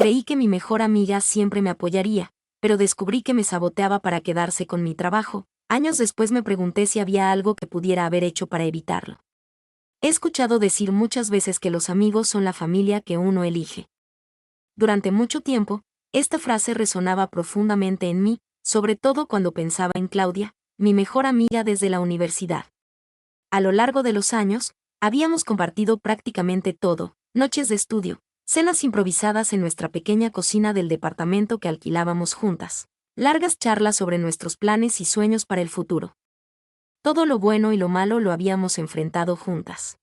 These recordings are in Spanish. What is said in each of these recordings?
Creí que mi mejor amiga siempre me apoyaría, pero descubrí que me saboteaba para quedarse con mi trabajo. Años después me pregunté si había algo que pudiera haber hecho para evitarlo. He escuchado decir muchas veces que los amigos son la familia que uno elige. Durante mucho tiempo, esta frase resonaba profundamente en mí, sobre todo cuando pensaba en Claudia, mi mejor amiga desde la universidad. A lo largo de los años, habíamos compartido prácticamente todo: noches de estudio, cenas improvisadas en nuestra pequeña cocina del departamento que alquilábamos juntas, largas charlas sobre nuestros planes y sueños para el futuro. Todo lo bueno y lo malo lo habíamos enfrentado juntas.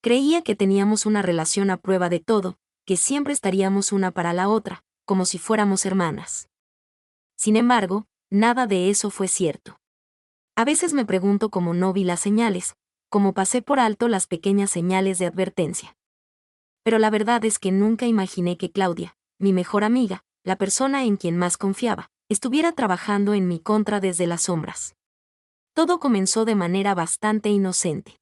Creía que teníamos una relación a prueba de todo, que siempre estaríamos una para la otra, como si fuéramos hermanas. Sin embargo, nada de eso fue cierto. A veces me pregunto cómo no vi las señales, cómo pasé por alto las pequeñas señales de advertencia. Pero la verdad es que nunca imaginé que Claudia, mi mejor amiga, la persona en quien más confiaba, estuviera trabajando en mi contra desde las sombras. Todo comenzó de manera bastante inocente.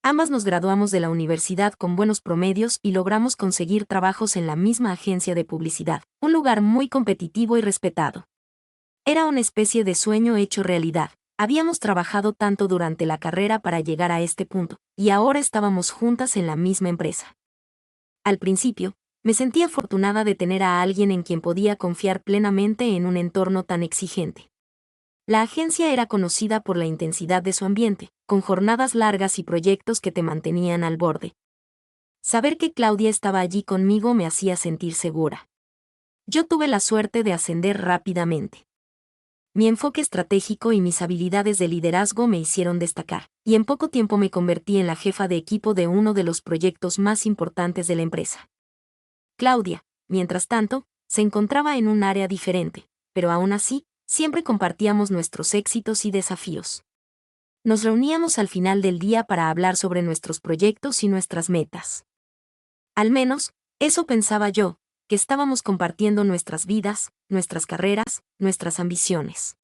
Ambas nos graduamos de la universidad con buenos promedios y logramos conseguir trabajos en la misma agencia de publicidad, un lugar muy competitivo y respetado. Era una especie de sueño hecho realidad. Habíamos trabajado tanto durante la carrera para llegar a este punto, y ahora estábamos juntas en la misma empresa. Al principio, me sentí afortunada de tener a alguien en quien podía confiar plenamente en un entorno tan exigente. La agencia era conocida por la intensidad de su ambiente, con jornadas largas y proyectos que te mantenían al borde. Saber que Claudia estaba allí conmigo me hacía sentir segura. Yo tuve la suerte de ascender rápidamente. Mi enfoque estratégico y mis habilidades de liderazgo me hicieron destacar, y en poco tiempo me convertí en la jefa de equipo de uno de los proyectos más importantes de la empresa. Claudia, mientras tanto, se encontraba en un área diferente, pero aún así, siempre compartíamos nuestros éxitos y desafíos. Nos reuníamos al final del día para hablar sobre nuestros proyectos y nuestras metas. Al menos, eso pensaba yo, que estábamos compartiendo nuestras vidas, nuestras carreras, nuestras ambiciones.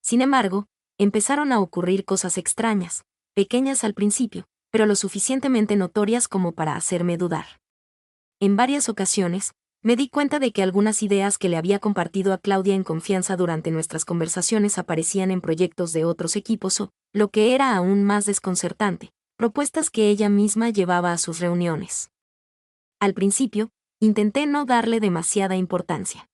Sin embargo, empezaron a ocurrir cosas extrañas, pequeñas al principio, pero lo suficientemente notorias como para hacerme dudar. En varias ocasiones, me di cuenta de que algunas ideas que le había compartido a Claudia en confianza durante nuestras conversaciones aparecían en proyectos de otros equipos o, lo que era aún más desconcertante, propuestas que ella misma llevaba a sus reuniones. Al principio, intenté no darle demasiada importancia.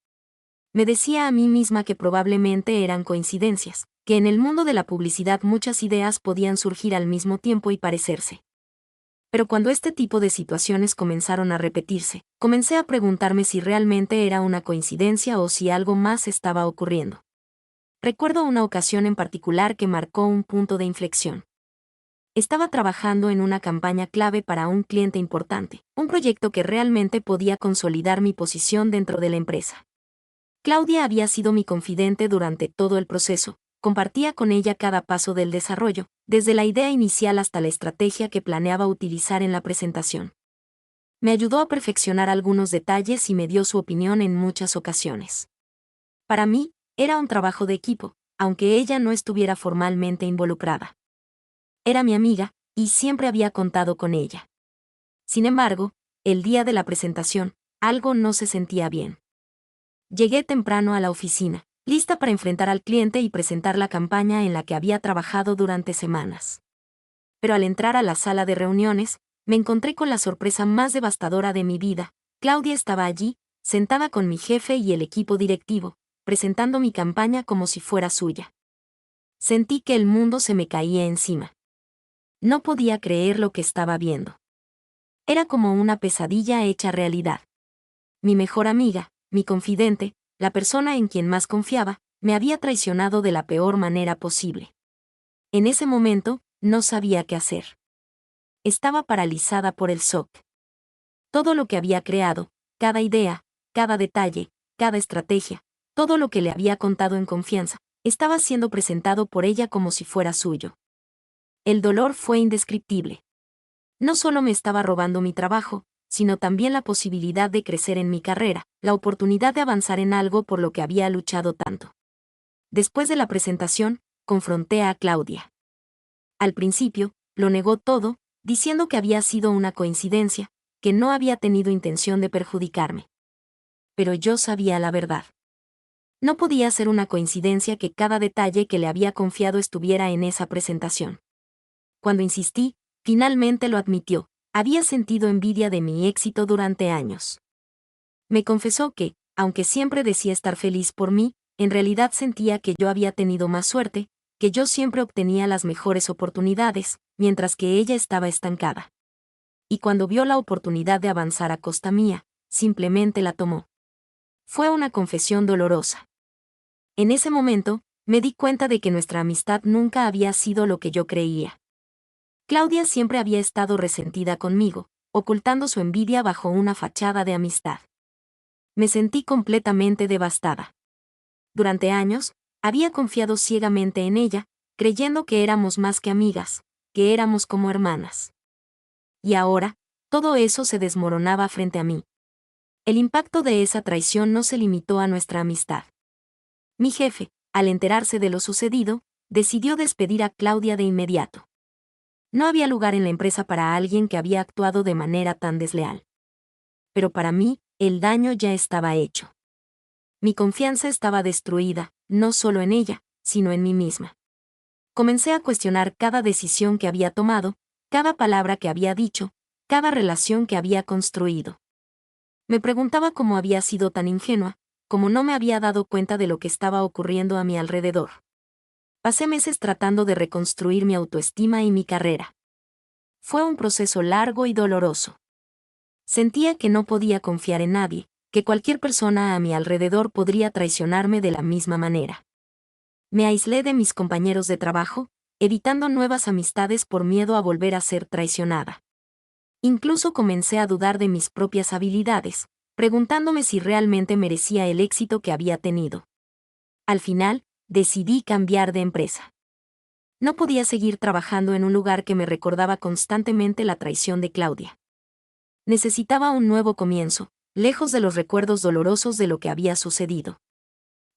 Me decía a mí misma que probablemente eran coincidencias, que en el mundo de la publicidad muchas ideas podían surgir al mismo tiempo y parecerse. Pero cuando este tipo de situaciones comenzaron a repetirse, comencé a preguntarme si realmente era una coincidencia o si algo más estaba ocurriendo. Recuerdo una ocasión en particular que marcó un punto de inflexión. Estaba trabajando en una campaña clave para un cliente importante, un proyecto que realmente podía consolidar mi posición dentro de la empresa. Claudia había sido mi confidente durante todo el proceso, compartía con ella cada paso del desarrollo, desde la idea inicial hasta la estrategia que planeaba utilizar en la presentación. Me ayudó a perfeccionar algunos detalles y me dio su opinión en muchas ocasiones. Para mí, era un trabajo de equipo, aunque ella no estuviera formalmente involucrada. Era mi amiga, y siempre había contado con ella. Sin embargo, el día de la presentación, algo no se sentía bien. Llegué temprano a la oficina, lista para enfrentar al cliente y presentar la campaña en la que había trabajado durante semanas. Pero al entrar a la sala de reuniones, me encontré con la sorpresa más devastadora de mi vida. Claudia estaba allí, sentada con mi jefe y el equipo directivo, presentando mi campaña como si fuera suya. Sentí que el mundo se me caía encima. No podía creer lo que estaba viendo. Era como una pesadilla hecha realidad. Mi mejor amiga, mi confidente, la persona en quien más confiaba, me había traicionado de la peor manera posible. En ese momento, no sabía qué hacer. Estaba paralizada por el shock. Todo lo que había creado, cada idea, cada detalle, cada estrategia, todo lo que le había contado en confianza, estaba siendo presentado por ella como si fuera suyo. El dolor fue indescriptible. No solo me estaba robando mi trabajo, sino también la posibilidad de crecer en mi carrera, la oportunidad de avanzar en algo por lo que había luchado tanto. Después de la presentación, confronté a Claudia. Al principio, lo negó todo, diciendo que había sido una coincidencia, que no había tenido intención de perjudicarme. pero yo sabía la verdad. No podía ser una coincidencia que cada detalle que le había confiado estuviera en esa presentación. Cuando insistí, finalmente lo admitió: había sentido envidia de mi éxito durante años. Me confesó que, aunque siempre decía estar feliz por mí, en realidad sentía que yo había tenido más suerte, que yo siempre obtenía las mejores oportunidades, mientras que ella estaba estancada. Y cuando vio la oportunidad de avanzar a costa mía, simplemente la tomó. Fue una confesión dolorosa. En ese momento, me di cuenta de que nuestra amistad nunca había sido lo que yo creía. Claudia siempre había estado resentida conmigo, ocultando su envidia bajo una fachada de amistad. Me sentí completamente devastada. Durante años, había confiado ciegamente en ella, creyendo que éramos más que amigas, que éramos como hermanas. Y ahora, todo eso se desmoronaba frente a mí. El impacto de esa traición no se limitó a nuestra amistad. Mi jefe, al enterarse de lo sucedido, decidió despedir a Claudia de inmediato. No había lugar en la empresa para alguien que había actuado de manera tan desleal. Pero para mí, el daño ya estaba hecho. Mi confianza estaba destruida, no solo en ella, sino en mí misma. Comencé a cuestionar cada decisión que había tomado, cada palabra que había dicho, cada relación que había construido. Me preguntaba cómo había sido tan ingenua, cómo no me había dado cuenta de lo que estaba ocurriendo a mi alrededor. Pasé meses tratando de reconstruir mi autoestima y mi carrera. Fue un proceso largo y doloroso. Sentía que no podía confiar en nadie, que cualquier persona a mi alrededor podría traicionarme de la misma manera. Me aislé de mis compañeros de trabajo, evitando nuevas amistades por miedo a volver a ser traicionada. Incluso comencé a dudar de mis propias habilidades, preguntándome si realmente merecía el éxito que había tenido. Al final, decidí cambiar de empresa. No podía seguir trabajando en un lugar que me recordaba constantemente la traición de Claudia. Necesitaba un nuevo comienzo, lejos de los recuerdos dolorosos de lo que había sucedido.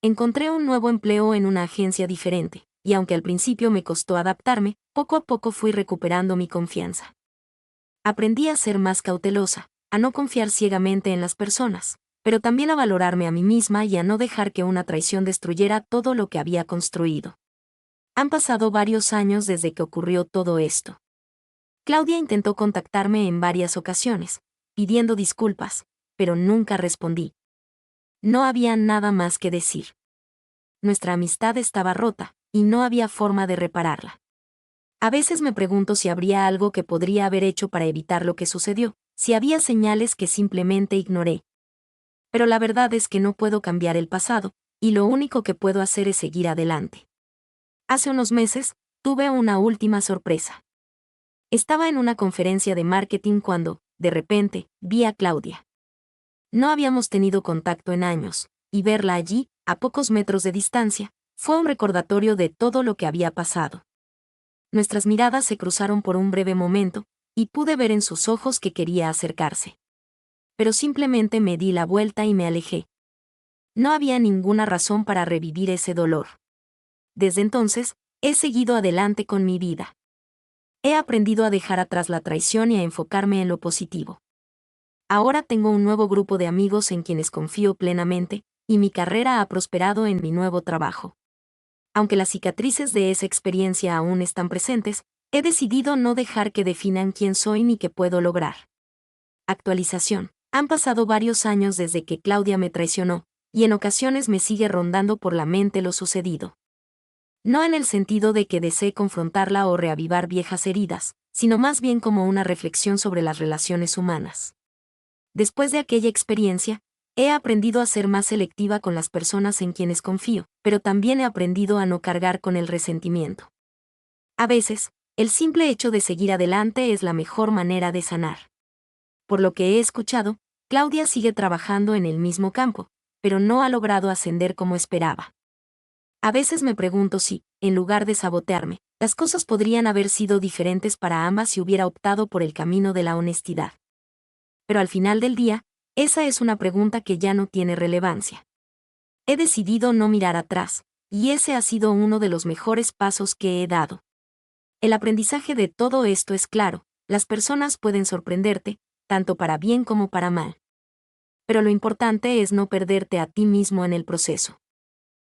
Encontré un nuevo empleo en una agencia diferente, y aunque al principio me costó adaptarme, poco a poco fui recuperando mi confianza. Aprendí a ser más cautelosa, a no confiar ciegamente en las personas, pero también a valorarme a mí misma y a no dejar que una traición destruyera todo lo que había construido. Han pasado varios años desde que ocurrió todo esto. Claudia intentó contactarme en varias ocasiones, pidiendo disculpas, pero nunca respondí. No había nada más que decir. Nuestra amistad estaba rota, y no había forma de repararla. A veces me pregunto si habría algo que podría haber hecho para evitar lo que sucedió, si había señales que simplemente ignoré. Pero la verdad es que no puedo cambiar el pasado, y lo único que puedo hacer es seguir adelante. Hace unos meses, tuve una última sorpresa. Estaba en una conferencia de marketing cuando, de repente, vi a Claudia. No habíamos tenido contacto en años, y verla allí, a pocos metros de distancia, fue un recordatorio de todo lo que había pasado. Nuestras miradas se cruzaron por un breve momento, y pude ver en sus ojos que quería acercarse. Pero simplemente me di la vuelta y me alejé. No había ninguna razón para revivir ese dolor. Desde entonces, he seguido adelante con mi vida. He aprendido a dejar atrás la traición y a enfocarme en lo positivo. Ahora tengo un nuevo grupo de amigos en quienes confío plenamente, y mi carrera ha prosperado en mi nuevo trabajo. Aunque las cicatrices de esa experiencia aún están presentes, he decidido no dejar que definan quién soy ni qué puedo lograr. Actualización. Han pasado varios años desde que Claudia me traicionó, y en ocasiones me sigue rondando por la mente lo sucedido. No en el sentido de que desee confrontarla o reavivar viejas heridas, sino más bien como una reflexión sobre las relaciones humanas. Después de aquella experiencia, he aprendido a ser más selectiva con las personas en quienes confío, pero también he aprendido a no cargar con el resentimiento. A veces, el simple hecho de seguir adelante es la mejor manera de sanar. Por lo que he escuchado, Claudia sigue trabajando en el mismo campo, pero no ha logrado ascender como esperaba. A veces me pregunto si, en lugar de sabotearme, las cosas podrían haber sido diferentes para ambas si hubiera optado por el camino de la honestidad. Pero al final del día, esa es una pregunta que ya no tiene relevancia. He decidido no mirar atrás, y ese ha sido uno de los mejores pasos que he dado. El aprendizaje de todo esto es claro: las personas pueden sorprenderte, tanto para bien como para mal. pero lo importante es no perderte a ti mismo en el proceso.